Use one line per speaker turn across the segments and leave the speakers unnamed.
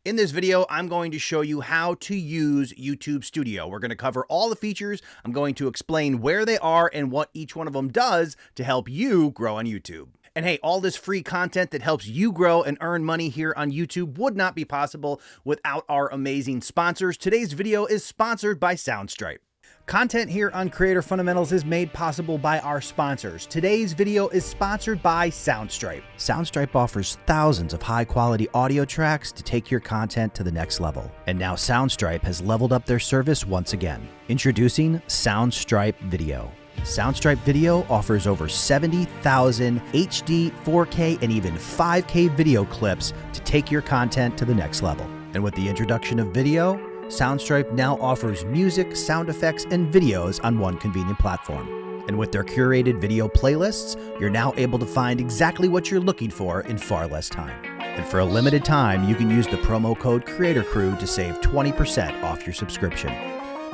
In this video, I'm going to show you how to use YouTube Studio. We're going to cover all the features. I'm going to explain where they are and what each one of them does to help you grow on YouTube. And hey, all this free content that helps you grow and earn money here on YouTube would not be possible without our amazing sponsors. Today's video is sponsored by Soundstripe. Content here on Creator Fundamentals is made possible by our sponsors. Today's video is sponsored by Soundstripe. Soundstripe offers thousands of high-quality audio tracks to take your content to the next level. And now Soundstripe has leveled up their service once again. Introducing Soundstripe Video. Soundstripe Video offers over 70,000 HD, 4K, and even 5K video clips to take your content to the next level. And with the introduction of video, Soundstripe now offers music, sound effects, and videos on one convenient platform. And with their curated video playlists, you're now able to find exactly what you're looking for in far less time. And for a limited time, you can use the promo code CreatorCrew to save 20% off your subscription.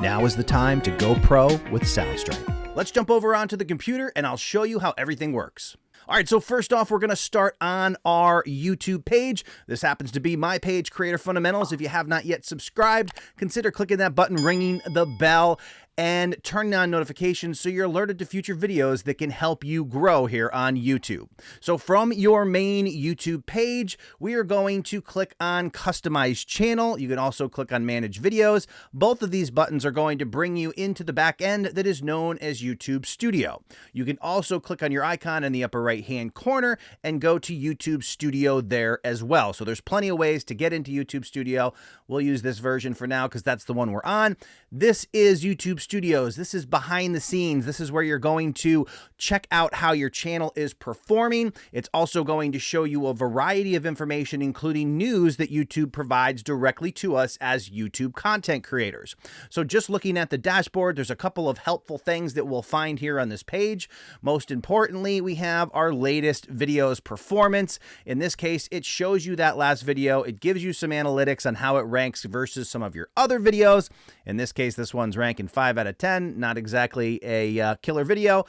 Now is the time to go pro with Soundstripe. Let's jump over onto the computer and I'll show you how everything works. All right, so first off, we're going to start on our YouTube page. This happens to be my page, Creator Fundamentals. If you have not yet subscribed, consider clicking that button, ringing the bell, and turning on notifications so you're alerted to future videos that can help you grow here on YouTube. So from your main YouTube page, we are going to click on Customize Channel. You can also click on Manage Videos. Both of these buttons are going to bring you into the back end that is known as YouTube Studio. You can also click on your icon in the upper right-hand corner and go to YouTube Studio there as well. So there's plenty of ways to get into YouTube Studio. We'll use this version for now because that's the one we're on. This is YouTube Studios. This is behind the scenes. This is where you're going to check out how your channel is performing. It's also going to show you a variety of information, including news that YouTube provides directly to us as YouTube content creators. So just looking at the dashboard, there's a couple of helpful things that we'll find here on this page. Most importantly, we have our latest videos performance. In this case, it shows you that last video. It gives you some analytics on how it ranks versus some of your other videos. In this case, this one's ranking 5 out of 10, not exactly a killer video,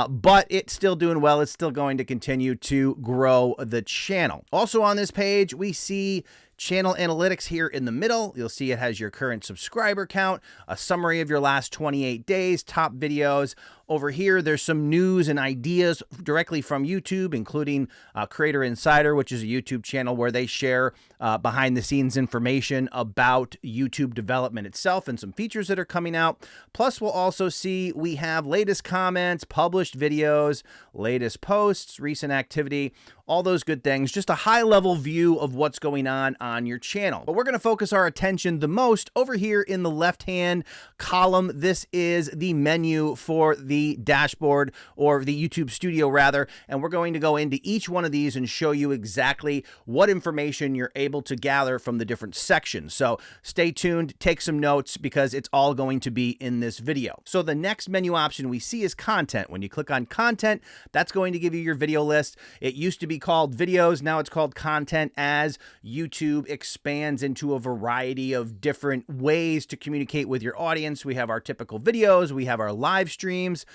but it's still doing well. It's still going to continue to grow the channel. Also on this page, we see channel analytics here in the middle. You'll see it has your current subscriber count, a summary of your last 28 days, top videos. Over here, there's some news and ideas directly from YouTube, including Creator Insider, which is a YouTube channel where they share behind the scenes information about YouTube development itself and some features that are coming out. Plus, we'll also see we have latest comments, published videos, latest posts, recent activity, all those good things. Just a high-level view of what's going on your channel. But we're going to focus our attention the most over here in the left-hand column. This is the menu for the dashboard, or the YouTube Studio rather, and we're going to go into each one of these and show you exactly what information you're able to gather from the different sections. So stay tuned, take some notes, because it's all going to be in this video. So the next menu option we see is content. When you click on content, that's going to give you your video list. It used to be called videos, now it's called content, as YouTube expands into a variety of different ways to communicate with your audience. We have our typical videos, we have our live streams,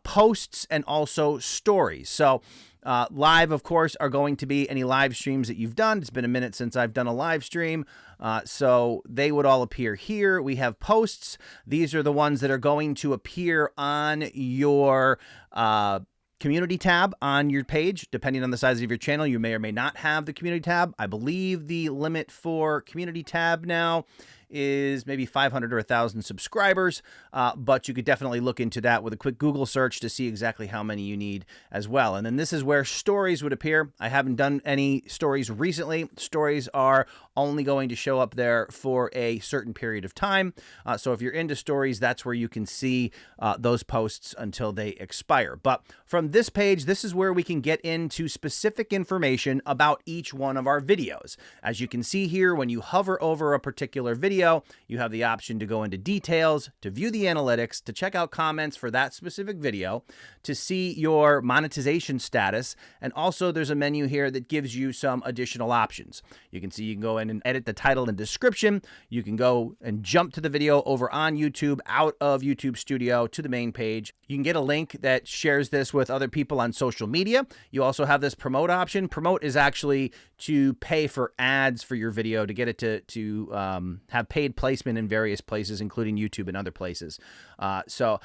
posts, and also stories. So live, of course, are going to be any live streams that you've done. It's been a minute since I've done a live stream, so they would all appear here. We have posts. These are the ones that are going to appear on your community tab on your page. Depending on the size of your channel, you may or may not have the community tab. I believe the limit for community tab now is maybe 500 or 1,000 subscribers, but you could definitely look into that with a quick Google search to see exactly how many you need as well. And then this is where stories would appear. I haven't done any stories recently. Stories are only going to show up there for a certain period of time. So if you're into stories, that's where you can see those posts until they expire. But from this page, this is where we can get into specific information about each one of our videos. As you can see here, when you hover over a particular video, you have the option to go into details, to view the analytics, to check out comments for that specific video, to see your monetization status, and also there's a menu here that gives you some additional options. You can see you can go in and edit the title and description. You can go and jump to the video over on YouTube, out of YouTube Studio to the main page. You can get a link that shares this with other people on social media. You also have this promote option. Promote is actually to pay for ads for your video to get it to have paid placement in various places, including YouTube and other places. So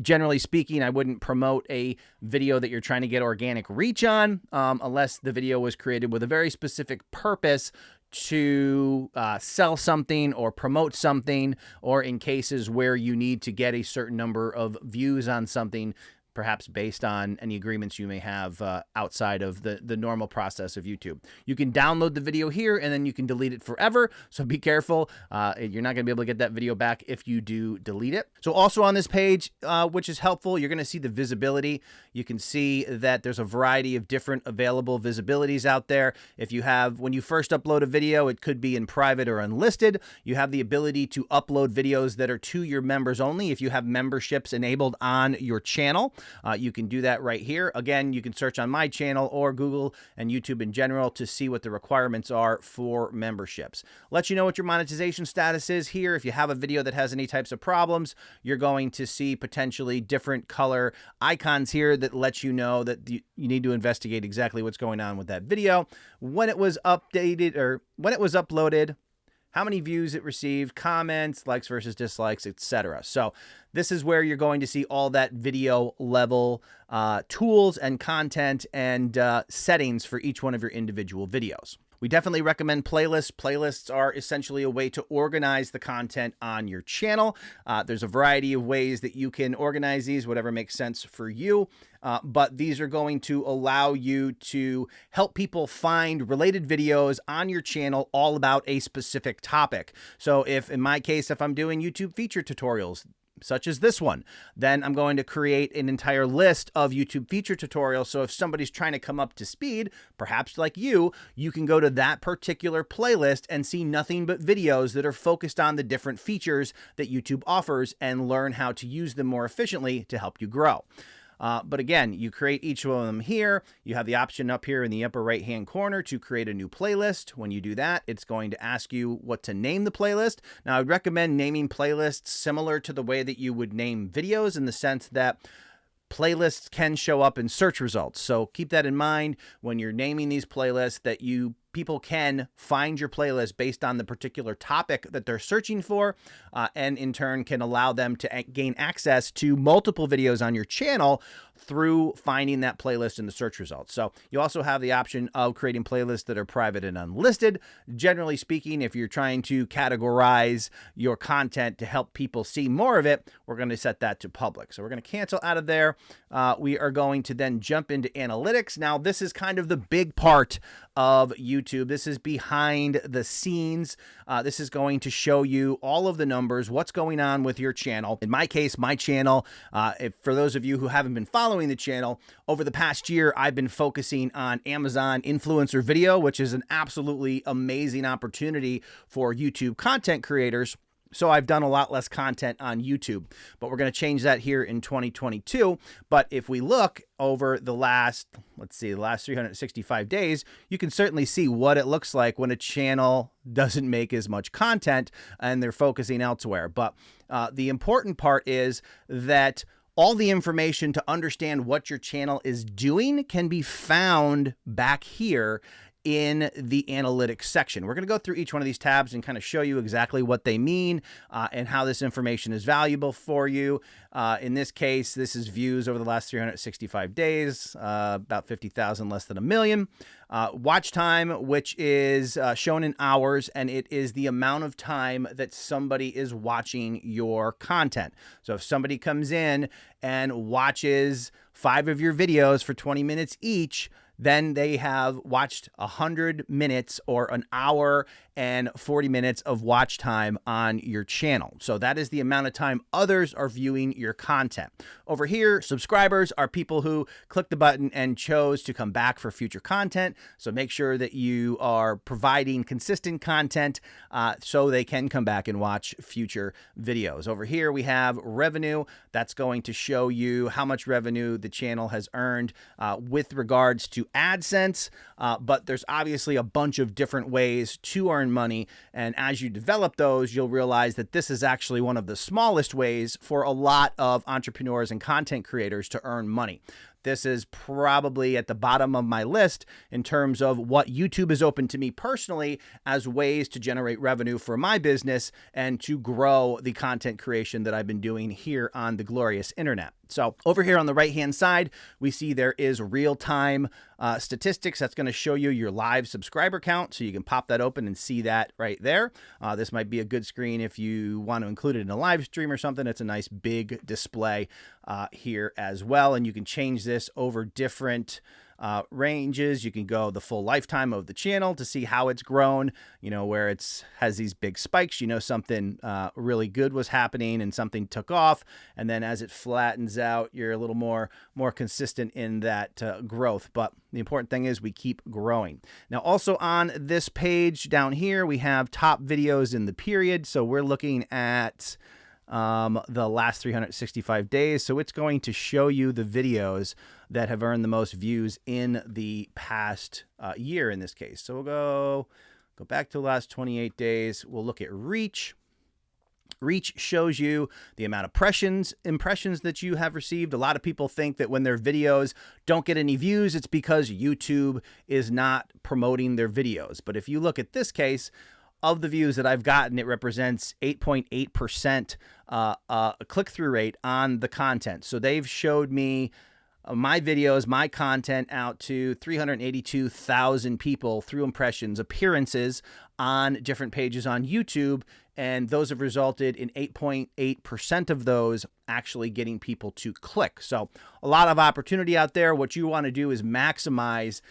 generally speaking, I wouldn't promote a video that you're trying to get organic reach on unless the video was created with a very specific purpose to sell something or promote something, or in cases where you need to get a certain number of views on something, perhaps based on any agreements you may have outside of the normal process of YouTube. You can download the video here and then you can delete it forever. So be careful. You're not going to be able to get that video back if you do delete it. So also on this page, which is helpful, you're going to see the visibility. You can see that there's a variety of different available visibilities out there. If you have, when you first upload a video, it could be in private or unlisted. You have the ability to upload videos that are to your members only. If you have memberships enabled on your channel, you can do that right here. Again, you can search on my channel or Google and YouTube in general to see what the requirements are for memberships. Let you know what your monetization status is here. If you have a video that has any types of problems, you're going to see potentially different color icons here that let you know that you need to investigate exactly what's going on with that video, when it was updated or when it was uploaded, how many views it received, comments, likes versus dislikes, etc. So this is where you're going to see all that video level tools and content and settings for each one of your individual videos. We definitely recommend playlists. Playlists are essentially a way to organize the content on your channel. There's a variety of ways that you can organize these, whatever makes sense for you. But these are going to allow you to help people find related videos on your channel all about a specific topic. So if, in my case, if I'm doing YouTube feature tutorials, such as this one, then I'm going to create an entire list of YouTube feature tutorials. So if somebody's trying to come up to speed, perhaps like you can go to that particular playlist and see nothing but videos that are focused on the different features that YouTube offers and learn how to use them more efficiently to help you grow. But again, you create each one of them here. You have the option up here in the upper right-hand corner to create a new playlist. When you do that, it's going to ask you what to name the playlist. Now, I'd recommend naming playlists similar to the way that you would name videos, in the sense that playlists can show up in search results. So keep that in mind when you're naming these playlists, that people can find your playlist based on the particular topic that they're searching for, and in turn can allow them to gain access to multiple videos on your channel through finding that playlist in the search results. So you also have the option of creating playlists that are private and unlisted. Generally speaking, if you're trying to categorize your content to help people see more of it, we're going to set that to public. So we're going to cancel out of there. We are going to then jump into analytics. Now, this is kind of the big part of YouTube. This is behind the scenes. This is going to show you all of the numbers, what's going on with your channel. In my case, my channel, for those of you who haven't been following the channel, over the past year, I've been focusing on Amazon influencer video, which is an absolutely amazing opportunity for YouTube content creators. So I've done a lot less content on YouTube, but we're going to change that here in 2022. But if we look over the last, the last 365 days, you can certainly see what it looks like when a channel doesn't make as much content and they're focusing elsewhere. But the important part is that all the information to understand what your channel is doing can be found back here in the analytics section. We're going to go through each one of these tabs and kind of show you exactly what they mean and how this information is valuable for you. In this case, this is views over the last 365 days, about 50,000, less than a million. Watch time, which is shown in hours, and it is the amount of time that somebody is watching your content. So if somebody comes in and watches 5 of your videos for 20 minutes each, then they have watched 100 minutes or an hour and 40 minutes of watch time on your channel. So that is the amount of time others are viewing your content. Over here, subscribers are people who clicked the button and chose to come back for future content. So make sure that you are providing consistent content so they can come back and watch future videos. Over here, we have revenue. That's going to show you how much revenue the channel has earned with regards to AdSense, but there's obviously a bunch of different ways to earn money, and as you develop those, you'll realize that this is actually one of the smallest ways for a lot of entrepreneurs and content creators to earn money. this is probably at the bottom of my list in terms of what YouTube has opened to me personally as ways to generate revenue for my business and to grow the content creation that I've been doing here on the glorious internet. So over here on the right-hand side, we see there is real-time statistics. That's going to show you your live subscriber count. So you can pop that open and see that right there. This might be a good screen if you want to include it in a live stream or something. It's a nice big display here as well. And you can change this over different ranges. You can go the full lifetime of the channel to see how it's grown, you know, where it's has these big spikes, you know, something really good was happening and something took off. And then as it flattens out, you're a little more consistent in that growth. But the important thing is we keep growing. Now, also on this page down here, we have top videos in the period. So we're looking at the last 365 days. So it's going to show you the videos that have earned the most views in the past year in this case. So we'll go back to the last 28 days. We'll look at reach. Reach shows you the amount of impressions that you have received. A lot of people think that when their videos don't get any views, it's because YouTube is not promoting their videos. But if you look at this case, of the views that I've gotten, it represents 8.8% click-through rate on the content. So they've showed me my videos, my content out to 382,000 people through impressions, appearances on different pages on YouTube, and those have resulted in 8.8% of those actually getting people to click. So a lot of opportunity out there. What you want to do is maximize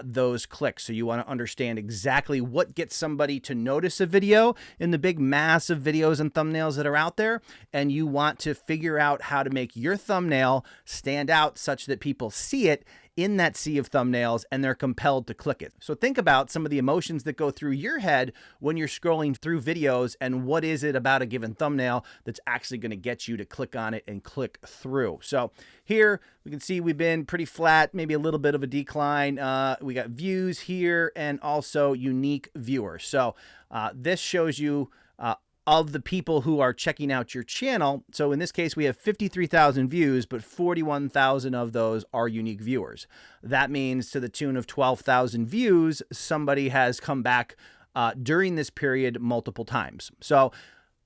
those clicks. So you want to understand exactly what gets somebody to notice a video in the big mass of videos and thumbnails that are out there. And you want to figure out how to make your thumbnail stand out such that people see it in that sea of thumbnails and they're compelled to click it. So think about some of the emotions that go through your head when you're scrolling through videos, and what is it about a given thumbnail that's actually going to get you to click on it and click through. So here we can see we've been pretty flat, maybe a little bit of a decline. We got views here and also unique viewers. So this shows you of the people who are checking out your channel. So in this case, we have 53,000 views, but 41,000 of those are unique viewers. That means to the tune of 12,000 views, somebody has come back during this period multiple times. So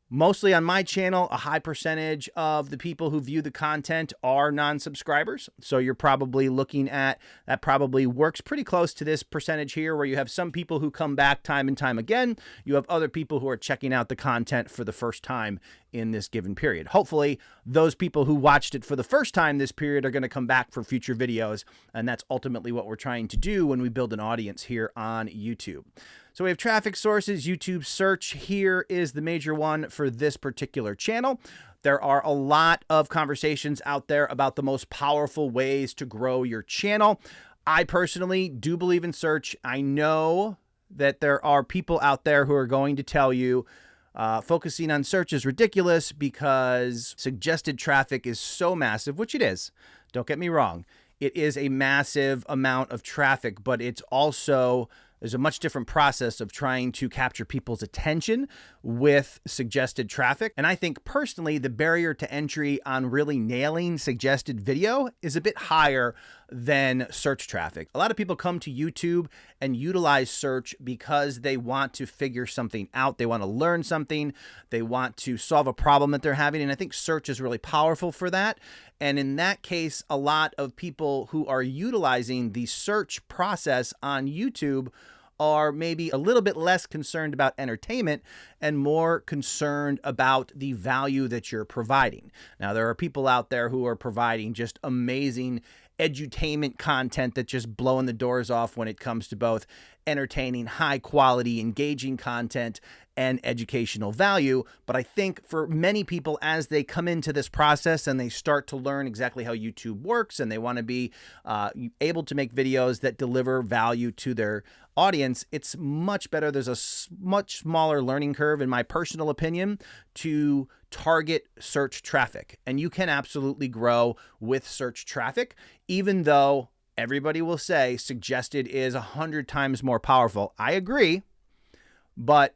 mostly on my channel, a high percentage of the people who view the content are non-subscribers. So you're probably looking at, that probably works pretty close to this percentage here, where you have some people who come back time and time again. You have other people who are checking out the content for the first time in this given period. Hopefully, those people who watched it for the first time this period are going to come back for future videos. And that's ultimately what we're trying to do when we build an audience here on YouTube. So we have traffic sources. YouTube search here is the major one for this particular channel. There are a lot of conversations out there about the most powerful ways to grow your channel. I personally do believe in search. I know that there are people out there who are going to tell you focusing on search is ridiculous because suggested traffic is so massive, which it is. Don't get me wrong. It is a massive amount of traffic, but it's also, there's a much different process of trying to capture people's attention with suggested traffic. And I think personally, the barrier to entry on really nailing suggested video is a bit higher than search traffic. A lot of people come to YouTube and utilize search because they want to figure something out. They want to learn something. They want to solve a problem that they're having. And I think search is really powerful for that. And in that case, a lot of people who are utilizing the search process on YouTube are maybe a little bit less concerned about entertainment and more concerned about the value that you're providing. Now, there are people out there who are providing just amazing edutainment content that's just blowing the doors off when it comes to both entertaining, high quality, engaging content and educational value. But I think for many people, as they come into this process and they start to learn exactly how YouTube works and they want to be able to make videos that deliver value to their audience, it's much better. There's a much smaller learning curve, in my personal opinion, to target search traffic. And you can absolutely grow with search traffic, even though everybody will say suggested is 100 times more powerful. I agree, but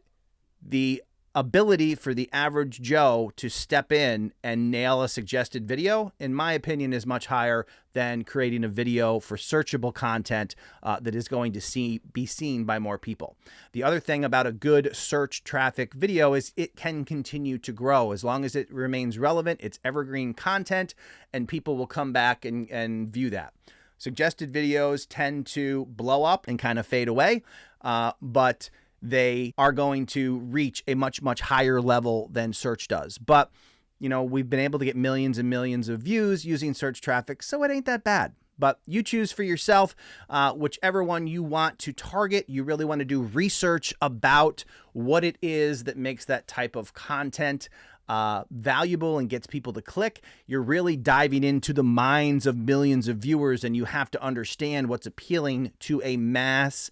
the ability for the average Joe to step in and nail a suggested video, in my opinion, is much higher than creating a video for searchable content that is going to be seen by more people. The other thing about a good search traffic video is it can continue to grow as long as it remains relevant. It's evergreen content, and people will come back and view that. Suggested videos tend to blow up and kind of fade away, but they are going to reach a much, much higher level than search does. But, you know, we've been able to get millions and millions of views using search traffic, so it ain't that bad. But you choose for yourself whichever one you want to target. You really want to do research about what it is that makes that type of content valuable and gets people to click. You're really diving into the minds of millions of viewers, and you have to understand what's appealing to a mass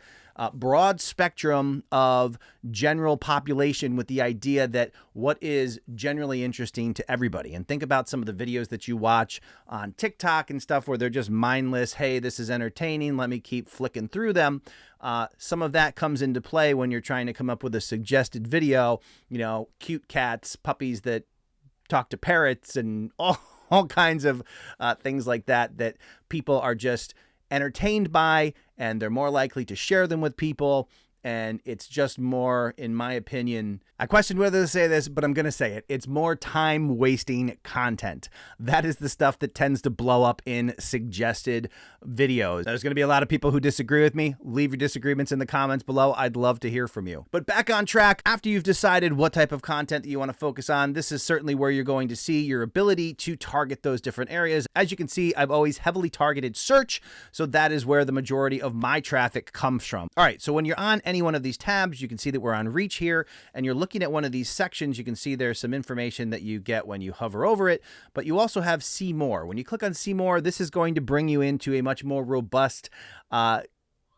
broad spectrum of general population, with the idea that what is generally interesting to everybody. And think about some of the videos that you watch on TikTok and stuff where they're just mindless. Hey, this is entertaining. Let me keep flicking through them. Some of that comes into play when you're trying to come up with a suggested video, you know, cute cats, puppies that talk to parrots, and all kinds of things like that, that people are just entertained by, and they're more likely to share them with people. And it's just more, in my opinion, I question whether to say this, but I'm going to say it. It's more time-wasting content. That is the stuff that tends to blow up in suggested videos. There's going to be a lot of people who disagree with me. Leave your disagreements in the comments below. I'd love to hear from you. But back on track, after you've decided what type of content that you want to focus on, this is certainly where you're going to see your ability to target those different areas. As you can see, I've always heavily targeted search, so that is where the majority of my traffic comes from. All right, so when you're on any one of these tabs, you can see that we're on reach here, and you're looking at one of these sections. You can see there's some information that you get when you hover over it, but you also have see more. When you click on see more, this is going to bring you into a much more robust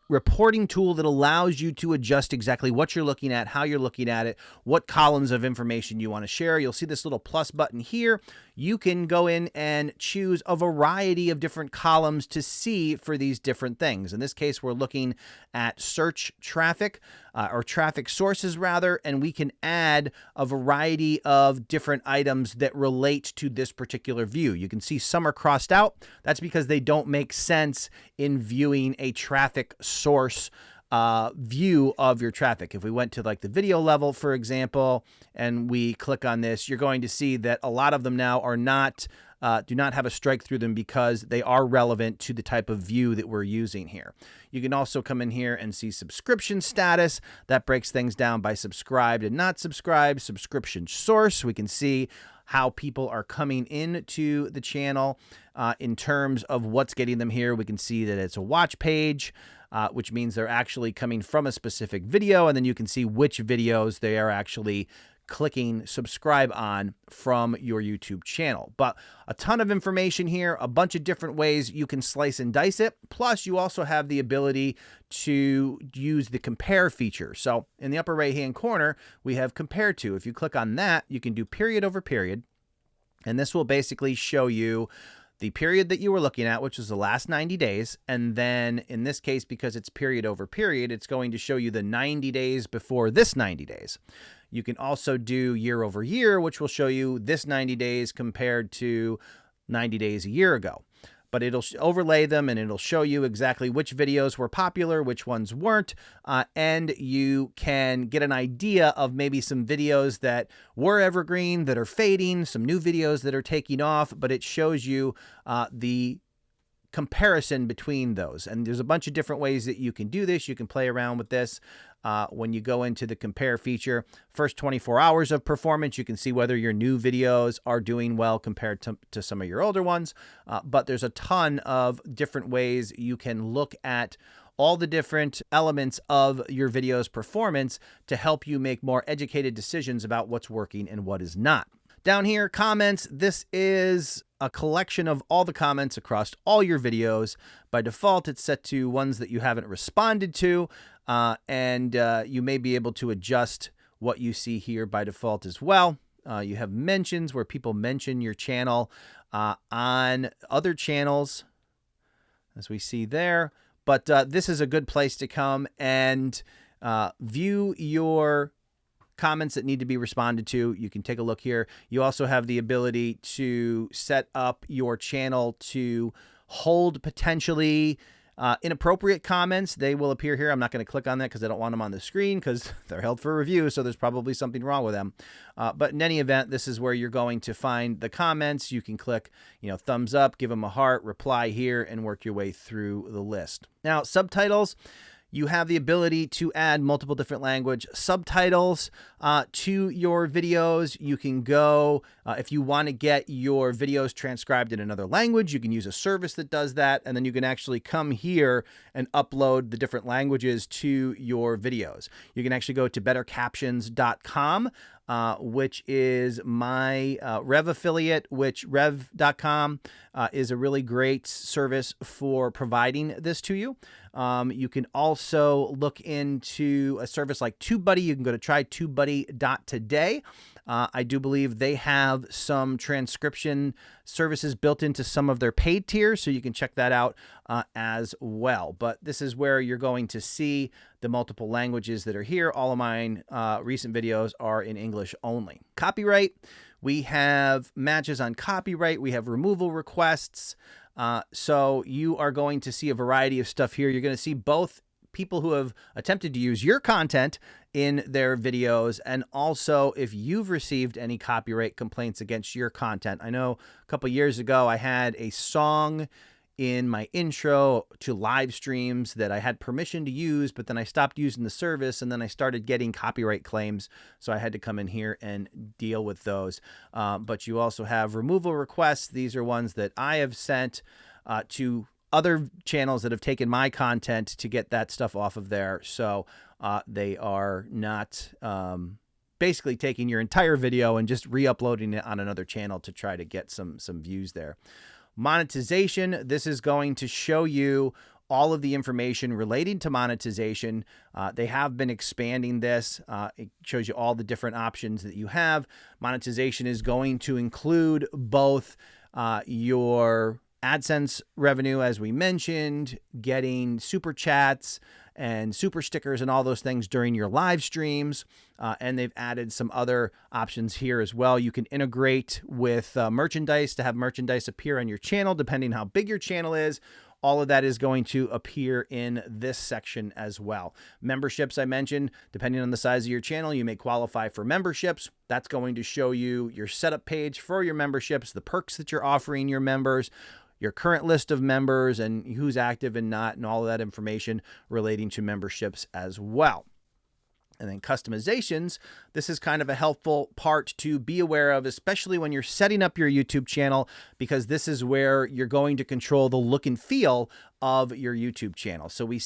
reporting tool that allows you to adjust exactly what you're looking at, how you're looking at it, what columns of information you want to share. You'll see this little plus button here. You can go in and choose a variety of different columns to see for these different things. In this case, we're looking at search traffic, or traffic sources rather, and we can add a variety of different items that relate to this particular view. You can see some are crossed out. That's because they don't make sense in viewing a traffic source view of your traffic. If we went to like the video level, for example, and we click on this, you're going to see that a lot of them now are not, do not have a strike through them because they are relevant to the type of view that we're using here. You can also come in here and see subscription status. That breaks things down by subscribed and not subscribed. Subscription source, we can see how people are coming into the channel in terms of what's getting them here. We can see that it's a watch page, which means they're actually coming from a specific video, and then you can see which videos they are actually clicking subscribe on from your YouTube channel. But a ton of information here, a bunch of different ways you can slice and dice it. Plus, you also have the ability to use the compare feature. So in the upper right-hand corner, we have compare to. If you click on that, you can do period over period, and this will basically show you the period that you were looking at, which is the last 90 days. And then in this case, because it's period over period, it's going to show you the 90 days before this 90 days. You can also do year over year, which will show you this 90 days compared to 90 days a year ago. But it'll overlay them, and it'll show you exactly which videos were popular, which ones weren't, and you can get an idea of maybe some videos that were evergreen that are fading, some new videos that are taking off, but it shows you the comparison between those. And there's a bunch of different ways that you can do this. You can play around with this. When you go into the compare feature, first 24 hours of performance, you can see whether your new videos are doing well compared to some of your older ones. But there's a ton of different ways you can look at all the different elements of your video's performance to help you make more educated decisions about what's working and what is not. Down here, comments. This is a collection of all the comments across all your videos. By default, it's set to ones that you haven't responded to, and you may be able to adjust what you see here by default as well. You have mentions where people mention your channel on other channels, as we see there. But this is a good place to come and view your comments that need to be responded to. You can take a look here. You also have the ability to set up your channel to hold potentially inappropriate comments. They will appear here. I'm not going to click on that because I don't want them on the screen because they're held for review, so there's probably something wrong with them. But in any event, this is where you're going to find the comments. You can click, thumbs up, give them a heart, reply here, and work your way through the list. Now, subtitles. You have the ability to add multiple different language subtitles to your videos. You can go, if you want to get your videos transcribed in another language, you can use a service that does that. And then you can actually come here and upload the different languages to your videos. You can actually go to bettercaptions.com. Which is my Rev affiliate, which rev.com is a really great service for providing this to you. You can also look into a service like TubeBuddy. You can go to trytubebuddy.today. I do believe they have some transcription services built into some of their paid tiers, so you can check that out as well. But this is where you're going to see the multiple languages that are here. All of mine recent videos are in English only. Copyright, we have matches on copyright. We have removal requests. So you are going to see a variety of stuff here. You're going to see both people who have attempted to use your content in their videos, and also if you've received any copyright complaints against your content. I know a couple years ago I had a song in my intro to live streams that I had permission to use, but then I stopped using the service, and then I started getting copyright claims, so I had to come in here and deal with those. But you also have removal requests. These are ones that I have sent to other channels that have taken my content to get that stuff off of there. So they are not basically taking your entire video and just re-uploading it on another channel to try to get some views there. Monetization, this is going to show you all of the information relating to monetization. They have been expanding this. It shows you all the different options that you have. Monetization is going to include both your AdSense revenue, as we mentioned, getting super chats and super stickers and all those things during your live streams. And they've added some other options here as well. You can integrate with merchandise to have merchandise appear on your channel, depending how big your channel is. All of that is going to appear in this section as well. Memberships, I mentioned, depending on the size of your channel, you may qualify for memberships. That's going to show you your setup page for your memberships, the perks that you're offering your members, your current list of members, and who's active and not, and all of that information relating to memberships as well. And then customizations, this is kind of a helpful part to be aware of, especially when you're setting up your YouTube channel, because this is where you're going to control the look and feel of your YouTube channel. So we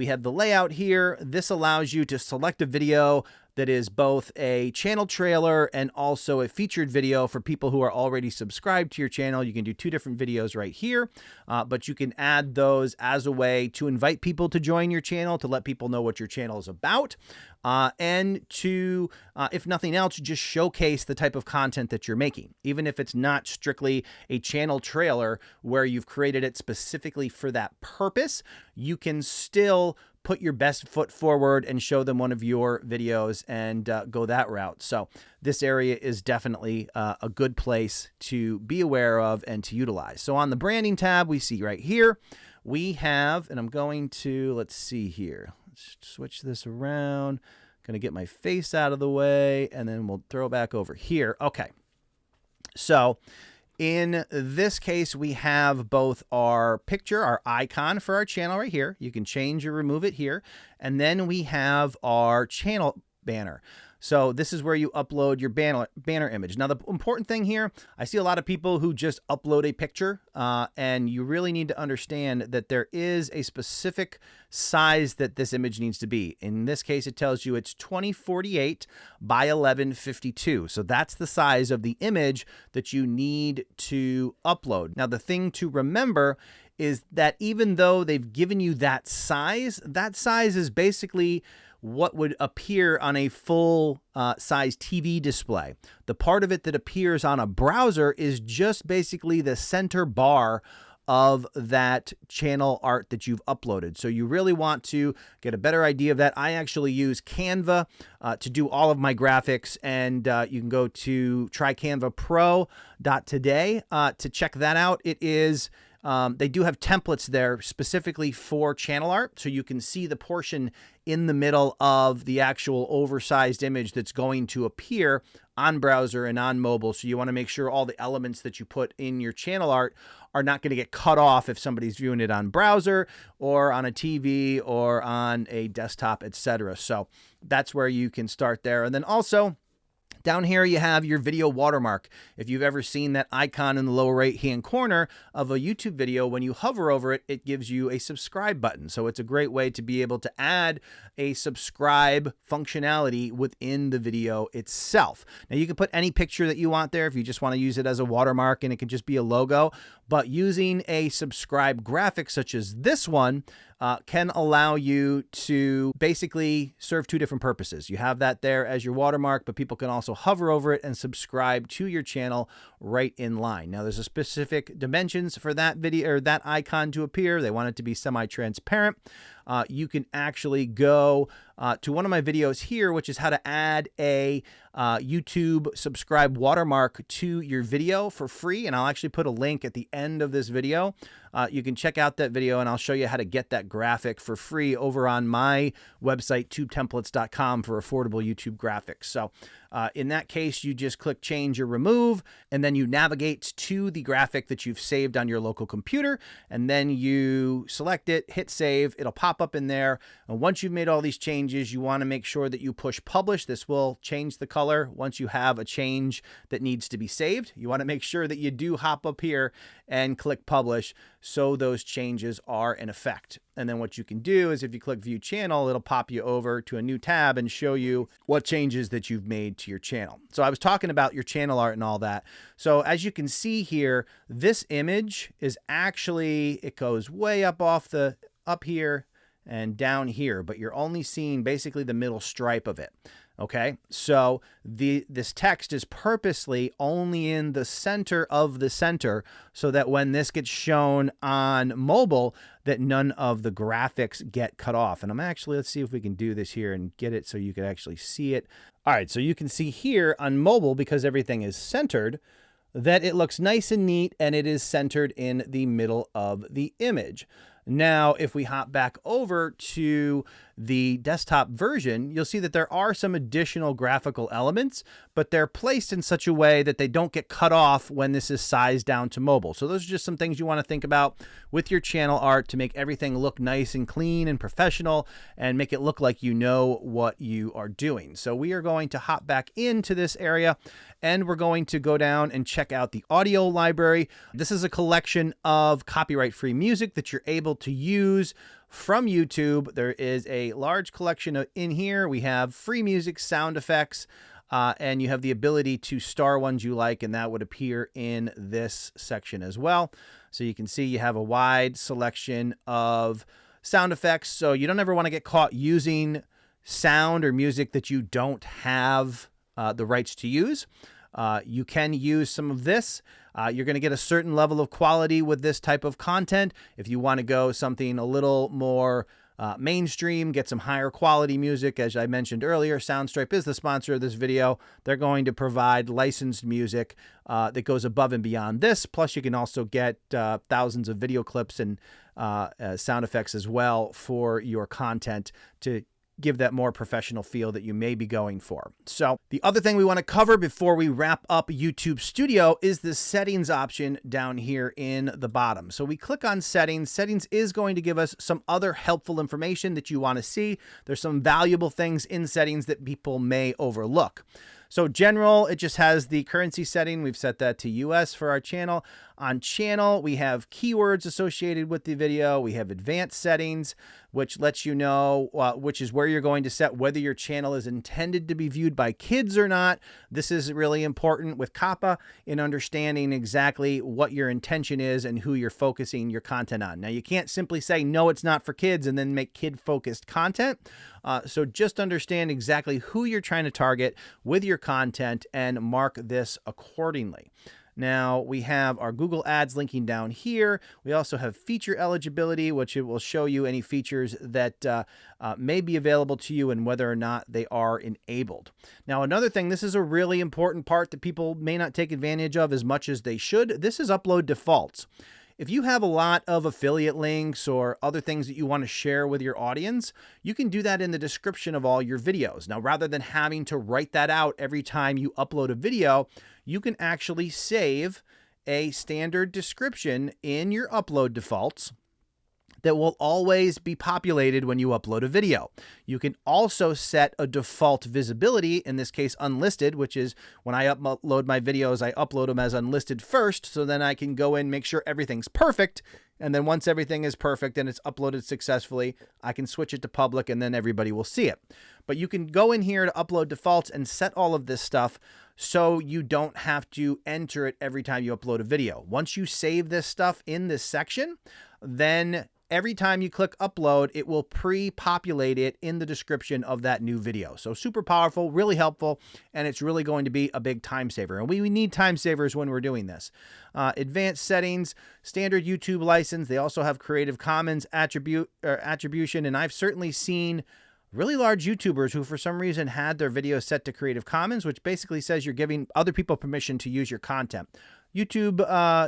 have the layout here. This allows you to select a video that is both a channel trailer and also a featured video for people who are already subscribed to your channel. You can do two different videos right here, but you can add those as a way to invite people to join your channel, to let people know what your channel is about, and to, if nothing else, just showcase the type of content that you're making. Even if it's not strictly a channel trailer where you've created it specifically for that purpose, you can still put your best foot forward and show them one of your videos and go that route. So this area is definitely a good place to be aware of and to utilize. So on the branding tab, we see right here, we have, and I'm going to, let's see here, let's switch this around. Going to get my face out of the way, and then we'll throw back over here. Okay. So in this case, we have both our picture, our icon for our channel right here. You can change or remove it here. And then we have our channel banner. So this is where you upload your banner image. Now, the important thing here, I see a lot of people who just upload a picture, and you really need to understand that there is a specific size that this image needs to be. In this case, it tells you it's 2048 by 1152. So that's the size of the image that you need to upload. Now, the thing to remember is that even though they've given you that size is basically what would appear on a full size TV display. The part of it that appears on a browser is just basically the center bar of that channel art that you've uploaded. So you really want to get a better idea of that. I actually use Canva to do all of my graphics, and you can go to trycanvapro.today to check that out. It is they do have templates there specifically for channel art, so you can see the portion in the middle of the actual oversized image that's going to appear on browser and on mobile. So you want to make sure all the elements that you put in your channel art are not going to get cut off if somebody's viewing it on browser or on a TV or on a desktop, etc. So that's where you can start there. And then also, down here you have your video watermark. If you've ever seen that icon in the lower right-hand corner of a YouTube video, when you hover over it, it gives you a subscribe button. So it's a great way to be able to add a subscribe functionality within the video itself. Now you can put any picture that you want there if you just want to use it as a watermark, and it can just be a logo. But using a subscribe graphic such as this one can allow you to basically serve two different purposes. You have that there as your watermark, but people can also hover over it and subscribe to your channel right in line. Now there's a specific dimensions for that video or that icon to appear. They want it to be semi-transparent. You can actually go to one of my videos here, which is how to add a YouTube subscribe watermark to your video for free. And I'll actually put a link at the end of this video. You can check out that video, and I'll show you how to get that graphic for free over on my website, tubetemplates.com, for affordable YouTube graphics. So in that case, you just click change or remove, and then you navigate to the graphic that you've saved on your local computer, and then you select it, hit save. It'll pop up in there. And once you've made all these changes, you want to make sure that you push publish. This will change the color once you have a change that needs to be saved. You want to make sure that you do hop up here and click publish so those changes are in effect. And then what you can do is if you click view channel, it'll pop you over to a new tab and show you what changes that you've made to your channel. So I was talking about your channel art and all that. So as you can see here, this image is actually, it goes way up here and down here, but you're only seeing basically the middle stripe of it. Okay, so this text is purposely only in the center of the center so that when this gets shown on mobile, that none of the graphics get cut off. And let's see if we can do this here and get it so you can actually see it. All right, so you can see here on mobile, because everything is centered, that it looks nice and neat, and it is centered in the middle of the image. Now, if we hop back over to the desktop version, you'll see that there are some additional graphical elements, but they're placed in such a way that they don't get cut off when this is sized down to mobile. So those are just some things you want to think about with your channel art to make everything look nice and clean and professional and make it look like you know what you are doing. So we are going to hop back into this area, and we're going to go down and check out the audio library. This is a collection of copyright-free music that you're able to use from YouTube. There is a large collection in here. We have free music, sound effects, and you have the ability to star ones you like, and that would appear in this section as well. So you can see you have a wide selection of sound effects. So you don't ever want to get caught using sound or music that you don't have the rights to use. You can use some of this. You're going to get a certain level of quality with this type of content. If you want to go something a little more mainstream, get some higher quality music, as I mentioned earlier, Soundstripe is the sponsor of this video. They're going to provide licensed music that goes above and beyond this. Plus, you can also get thousands of video clips and sound effects as well for your content to give that more professional feel that you may be going for. So the other thing we want to cover before we wrap up YouTube Studio is the settings option down here in the bottom. So we click on settings. Settings is going to give us some other helpful information that you want to see. There's some valuable things in settings that people may overlook. So general, it just has the currency setting. We've set that to US for our channel. On channel, we have keywords associated with the video. We have advanced settings, which lets you know, which is where you're going to set whether your channel is intended to be viewed by kids or not. This is really important with COPPA in understanding exactly what your intention is and who you're focusing your content on. Now, you can't simply say, no, it's not for kids, and then make kid-focused content. So just understand exactly who you're trying to target with your content and mark this accordingly. Now we have our Google Ads linking down here. We also have feature eligibility, which it will show you any features that may be available to you and whether or not they are enabled. Now, another thing, this is a really important part that people may not take advantage of as much as they should. This is upload defaults. If you have a lot of affiliate links or other things that you want to share with your audience, you can do that in the description of all your videos. Now, rather than having to write that out every time you upload a video, you can actually save a standard description in your upload defaults that will always be populated when you upload a video. You can also set a default visibility, in this case unlisted, which is when I upload my videos, I upload them as unlisted first, so then I can go in, make sure everything's perfect, and then once everything is perfect and it's uploaded successfully, I can switch it to public and then everybody will see it. But you can go in here to upload defaults and set all of this stuff so you don't have to enter it every time you upload a video. Once you save this stuff in this section, then every time you click upload, it will pre-populate it in the description of that new video. So super powerful, really helpful, and it's really going to be a big time saver. And we need time savers when we're doing this. Advanced settings, standard YouTube license. They also have Creative Commons attribution, and I've certainly seen really large YouTubers who for some reason had their videos set to Creative Commons, which basically says you're giving other people permission to use your content. YouTube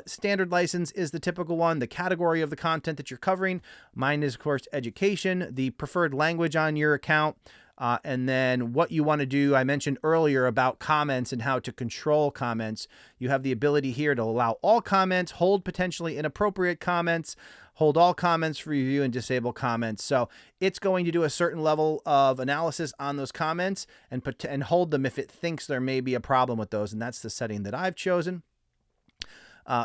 standard license is the typical one, the category of the content that you're covering. Mine is, of course, education, the preferred language on your account, and then what you want to do. I mentioned earlier about comments and how to control comments. You have the ability here to allow all comments, hold potentially inappropriate comments, hold all comments for review, and disable comments. So it's going to do a certain level of analysis on those comments and hold them if it thinks there may be a problem with those, and that's the setting that I've chosen.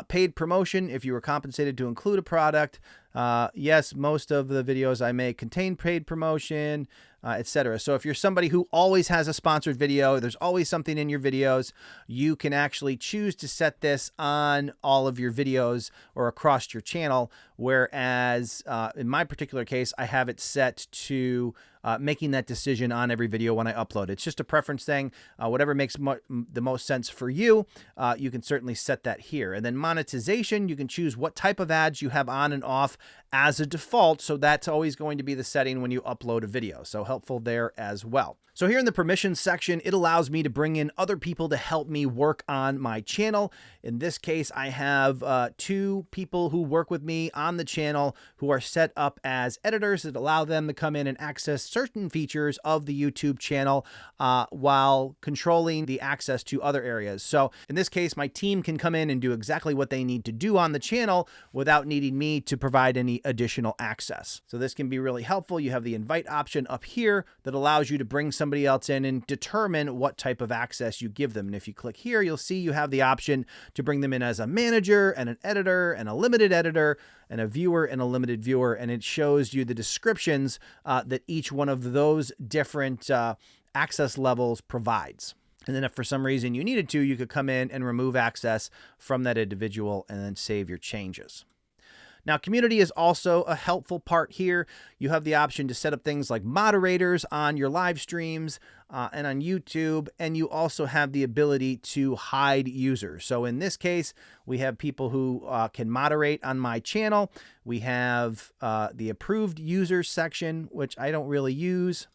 Paid promotion, if you were compensated to include a product. Yes, most of the videos I make contain paid promotion, etc. So if you're somebody who always has a sponsored video, there's always something in your videos, you can actually choose to set this on all of your videos or across your channel. Whereas in my particular case, I have it set to making that decision on every video when I upload. It's just a preference thing. Whatever makes the most sense for you, you can certainly set that here. And then monetization, you can choose what type of ads you have on and off as a default. So that's always going to be the setting when you upload a video. So helpful there as well. So here in the permissions section, it allows me to bring in other people to help me work on my channel. In this case, I have 2 people who work with me on the channel who are set up as editors that allow them to come in and access certain features of the YouTube channel while controlling the access to other areas. So in this case, my team can come in and do exactly what they need to do on the channel without needing me to provide any additional access. So this can be really helpful. You have the invite option up here that allows you to bring somebody else in and determine what type of access you give them. And if you click here, you'll see you have the option to bring them in as a manager and an editor and a limited editor and a viewer and a limited viewer. And it shows you the descriptions that each one of those different access levels provides. And then if for some reason you needed to, you could come in and remove access from that individual and then save your changes. Now, community is also a helpful part here. You have the option to set up things like moderators on your live streams and on YouTube, and you also have the ability to hide users. So in this case, we have people who can moderate on my channel. We have the approved users section, which I don't really use.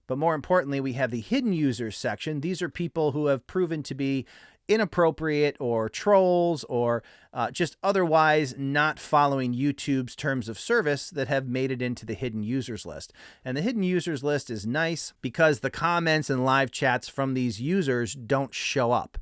But more importantly, we have the hidden users section. These are people who have proven to be inappropriate or trolls or just otherwise not following YouTube's terms of service that have made it into the hidden users list. And the hidden users list is nice because the comments and live chats from these users don't show up.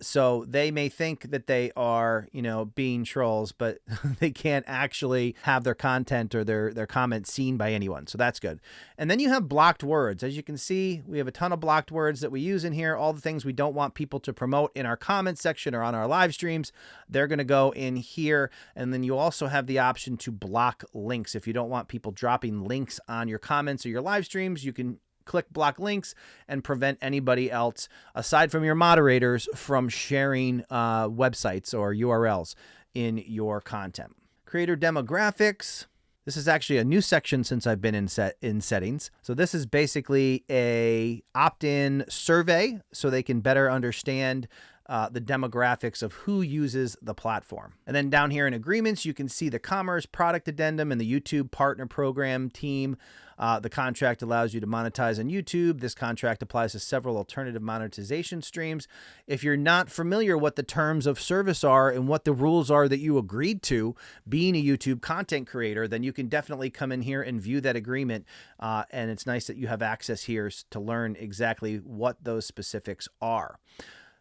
So they may think that they are, being trolls, but they can't actually have their content or their comments seen by anyone. So that's good. And then you have blocked words. As you can see, we have a ton of blocked words that we use in here. All the things we don't want people to promote in our comment section or on our live streams, they're going to go in here. And then you also have the option to block links. If you don't want people dropping links on your comments or your live streams, you can click block links and prevent anybody else, aside from your moderators, from sharing websites or URLs in your content. Creator demographics. This is actually a new section since I've been in settings. So this is basically a opt-in survey so they can better understand the demographics of who uses the platform. And then down here in agreements, you can see the commerce, product addendum, and the YouTube partner program team. The contract allows you to monetize on YouTube. This contract applies to several alternative monetization streams. If you're not familiar what the terms of service are and what the rules are that you agreed to being a YouTube content creator, then you can definitely come in here and view that agreement. And it's nice that you have access here to learn exactly what those specifics are.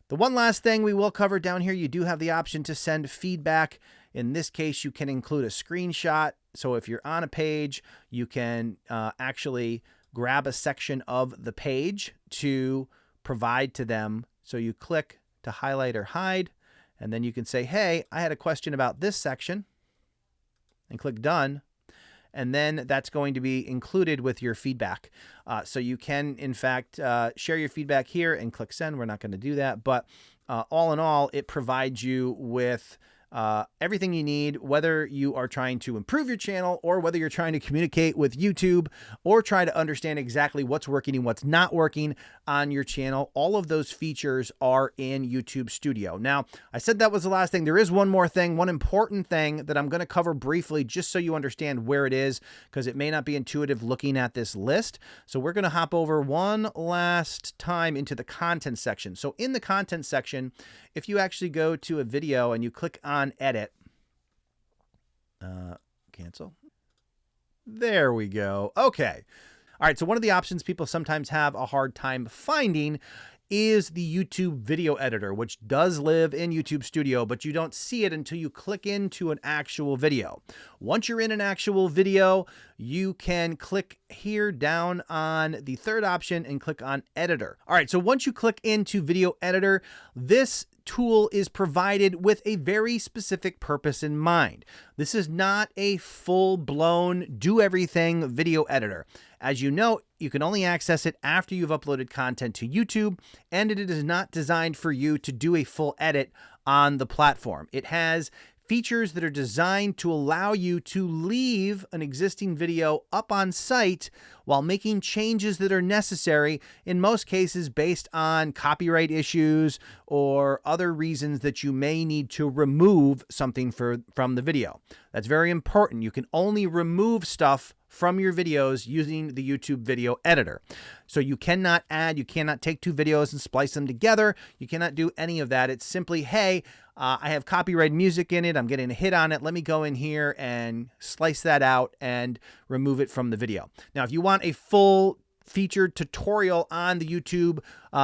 The one last thing we will cover down here, you do have the option to send feedback. In this case, you can include a screenshot. So if you're on a page, you can actually grab a section of the page to provide to them. So you click to highlight or hide, and then you can say, hey, I had a question about this section, and click done. And then that's going to be included with your feedback. So you can, in fact, share your feedback here and click send. We're not going to do that. But all in all, it provides you with everything you need, whether you are trying to improve your channel or whether you're trying to communicate with YouTube or try to understand exactly what's working and what's not working on your channel. All of those features are in YouTube Studio. Now, I said that was the last thing. There is one more thing, one important thing that I'm going to cover briefly just so you understand where it is, because it may not be intuitive looking at this list. So we're going to hop over one last time into the content section. So in the content section, if you actually go to a video and you click on edit, cancel. There we go. Okay. All right. So one of the options people sometimes have a hard time finding is the YouTube video editor, which does live in YouTube Studio, but you don't see it until you click into an actual video. Once you're in an actual video, you can click here down on the third option and click on editor. All right. So once you click into video editor, this tool is provided with a very specific purpose in mind. This is not a full-blown do-everything video editor. As you know, you can only access it after you've uploaded content to YouTube, and it is not designed for you to do a full edit on the platform. It has features that are designed to allow you to leave an existing video up on site while making changes that are necessary, in most cases based on copyright issues or other reasons that you may need to remove something from the video. That's very important. You can only remove stuff from your videos using the YouTube video editor. So you cannot add, you cannot take two videos and splice them together. You cannot do any of that. It's simply, hey, I have copyright music in it. I'm getting a hit on it. Let me go in here and slice that out and remove it from the video. Now, if you want a full featured tutorial on the YouTube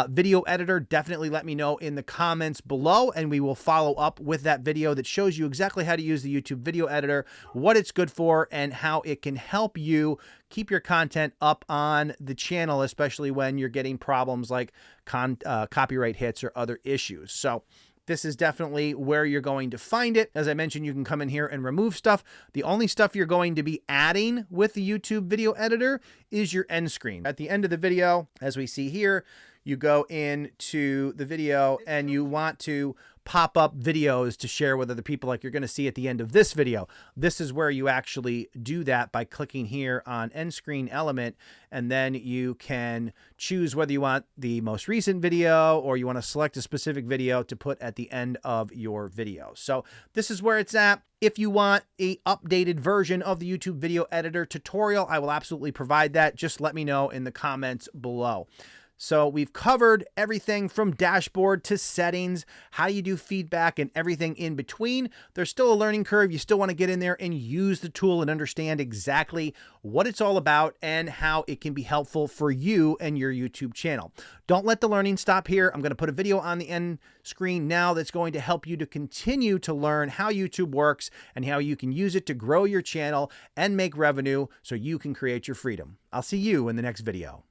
video editor, definitely let me know in the comments below, and we will follow up with that video that shows you exactly how to use the YouTube video editor, what it's good for, and how it can help you keep your content up on the channel, especially when you're getting problems like copyright hits or other issues. So this is definitely where you're going to find it. As I mentioned, you can come in here and remove stuff. The only stuff you're going to be adding with the YouTube video editor is your end screen. At the end of the video, as we see here, you go into the video and you want to pop up videos to share with other people, like you're going to see at the end of this video. This is where you actually do that by clicking here on end screen element, and then you can choose whether you want the most recent video or you want to select a specific video to put at the end of your video. So this is where it's at. If you want an updated version of the YouTube video editor tutorial, I will absolutely provide that. Just let me know in the comments below. So we've covered everything from dashboard to settings, how you do feedback, and everything in between. There's still a learning curve. You still want to get in there and use the tool and understand exactly what it's all about and how it can be helpful for you and your YouTube channel. Don't let the learning stop here. I'm going to put a video on the end screen now that's going to help you to continue to learn how YouTube works and how you can use it to grow your channel and make revenue so you can create your freedom. I'll see you in the next video.